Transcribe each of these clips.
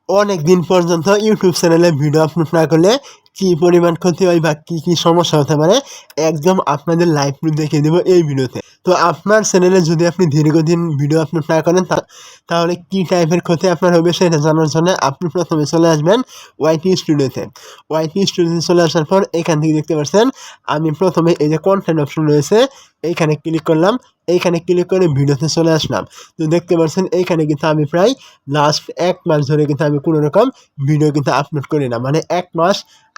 অনেক দিন পর্যন্ত ইউটিউব চ্যানেলে ভিডিও আপলোড না করলে কী পরিমাণ ক্ষতি হয় বা কী সমস্যা হতে পারে একদম আপনাদের লাইভ প্রুফ দেখিয়ে দেবো এই ভিডিওতে। তো আপনার চ্যানেলে যদি আপনি দীর্ঘদিন ভিডিও আপলোড না করেন তাহলে কী টাইপের ক্ষতি আপনার হবে সেটা জানার জন্য আপনি প্রথমে চলে আসবেন ওয়াইটি স্টুডিওতে। ওয়াইটি স্টুডিওতে চলে আসার পর এখান থেকে দেখতে পাচ্ছেন আমি প্রথমে এই যে কন্টেন্ট অপশন রয়েছে এইখানে ক্লিক করলাম। এইখানে ক্লিক করে ভিডিওতে চলে আসলাম। তো দেখতে পাচ্ছেন এইখানে কিন্তু আমি প্রায় লাস্ট 1 মাস ধরে কিন্তু আমি কোনো রকম ভিডিও কিন্তু আপলোড করি না। মানে 1 মাস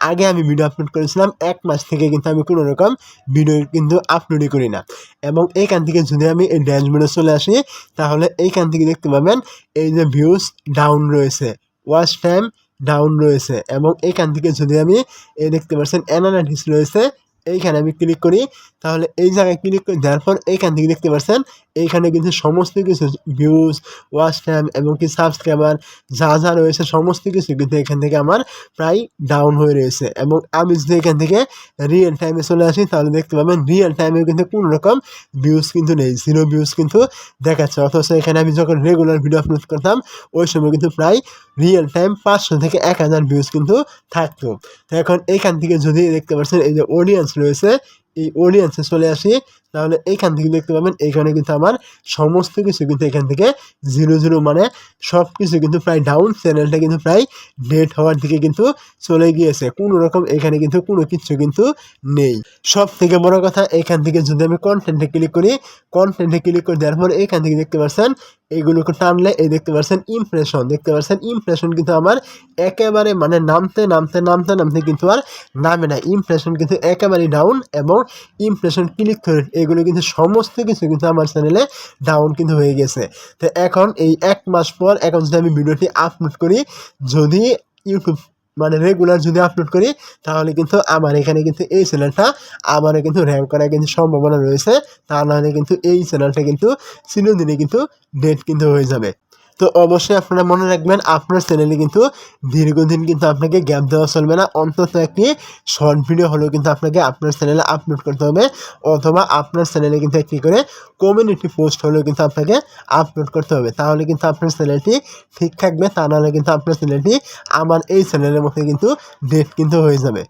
আগে আমি ভিডিও আপলোড করেছিলাম, 1 মাস থেকে কিন্তু আমি কোনো রকম ভিডিও কিন্তু আপলোডই করি না। এবং এইখান থেকে যদি আমি এই ড্যাশবোর্ডে চলে আসি তাহলে এইখান থেকে দেখতে পাবেন এই যে ভিউজ ডাউন রয়েছে, ওয়াচ টাইম ডাউন রয়েছে এবং এইখান থেকে যদি আমি এই দেখতে পাচ্ছেন অ্যানালাইটিক্স রয়েছে এইখানে আমি ক্লিক করি তাহলে এই জায়গায় ক্লিক করে দেওয়ার পর এইখান থেকে দেখতে পাচ্ছেন এইখানে কিন্তু সমস্ত কিছু ভিউজ, ওয়াচ টাইম এবং কি সাবস্ক্রাইবার যা রয়েছে সমস্ত কিছু কিন্তু এখান থেকে আমার প্রায় ডাউন হয়ে রয়েছে। এবং আমি যদি এখান থেকে রিয়েল টাইমে চলে আসি তাহলে দেখতে পাবেন রিয়েল টাইমে কিন্তু কোনো রকম ভিউজ কিন্তু নেই, 0 ভিউজ কিন্তু দেখাচ্ছে। অথচ এখানে আমি যখন রেগুলার ভিডিও আপলোড করতাম ওই সময় কিন্তু প্রায় রিয়েল টাইম 500 থেকে 1000 ভিউজ কিন্তু থাকতো। তো এখন এইখান থেকে যদি দেখতে পাচ্ছেন এই যে অডিয়েন্স রয়েছে এই অডিয়েন্সে চলে আসি তাহলে এইখান থেকে দেখতে পাবেন এইখানে কিন্তু আমার সমস্ত কিছু কিন্তু এখান থেকে 0 মানে সব কিছু কিন্তু প্রায় ডাউন, চ্যানেলটা কিন্তু প্রায় ডেড হওয়ার দিকে কিন্তু চলে গিয়েছে। কোনো রকম এখানে কিন্তু কোনো কিছু কিন্তু নেই। সব থেকে বড় কথা এখান থেকে যদি আমি কন্টেন্টে ক্লিক করি, কন্টেন্টে ক্লিক করে দেওয়ার পর এইখান থেকে দেখতে পাচ্ছেন এইগুলোকে টানলে এই দেখতে পাচ্ছেন ইমপ্রেশন, দেখতে পাচ্ছেন ইমপ্রেশন কিন্তু আমার একেবারে মানে নামতে কিন্তু আর নামে না। ইমপ্রেশন কিন্তু একেবারেই ডাউন এবং ইমপ্রেশন ক্লিক করে এগুলো কিন্তু সমস্ত কিছু কিন্তু আমার চ্যানেলে ডাউন কিন্তু হয়ে গেছে। তো এখন এই 1 মাস পর এখন যদি আমি ভিডিওটি আপলোড করি, যদি ইউটিউব মানে রেগুলার যদি আপলোড করি তাহলে কিন্তু আমার এখানে কিন্তু এই চ্যানেলটা আবারও কিন্তু র্যাঙ্ক করার কিন্তু সম্ভাবনা রয়েছে। তা নাহলে কিন্তু এই চ্যানেলটা কিন্তু চিরদিনই কিন্তু ডেড কিন্তু হয়ে যাবে। তো অবশ্যই আপনারা মনে রাখবেন আপনার চ্যানেলে কিন্তু দীর্ঘদিন কিন্তু আপনাকে গ্যাপ দেওয়া চলবে না। অন্তত একটি শর্ট ভিডিও হলেও কিন্তু আপনাকে আপনার চ্যানেলে আপলোড করতে হবে, অথবা আপনার চ্যানেলে কিন্তু একটি করে কমিউনিটি পোস্ট হলেও কিন্তু আপনাকে আপলোড করতে হবে। তাহলে কিন্তু আপনার চ্যানেলটি ঠিক থাকবে, তা নাহলে কিন্তু আপনার চ্যানেলটি আমার এই চ্যানেলের মধ্যে কিন্তু ডেট কিন্তু হয়ে যাবে।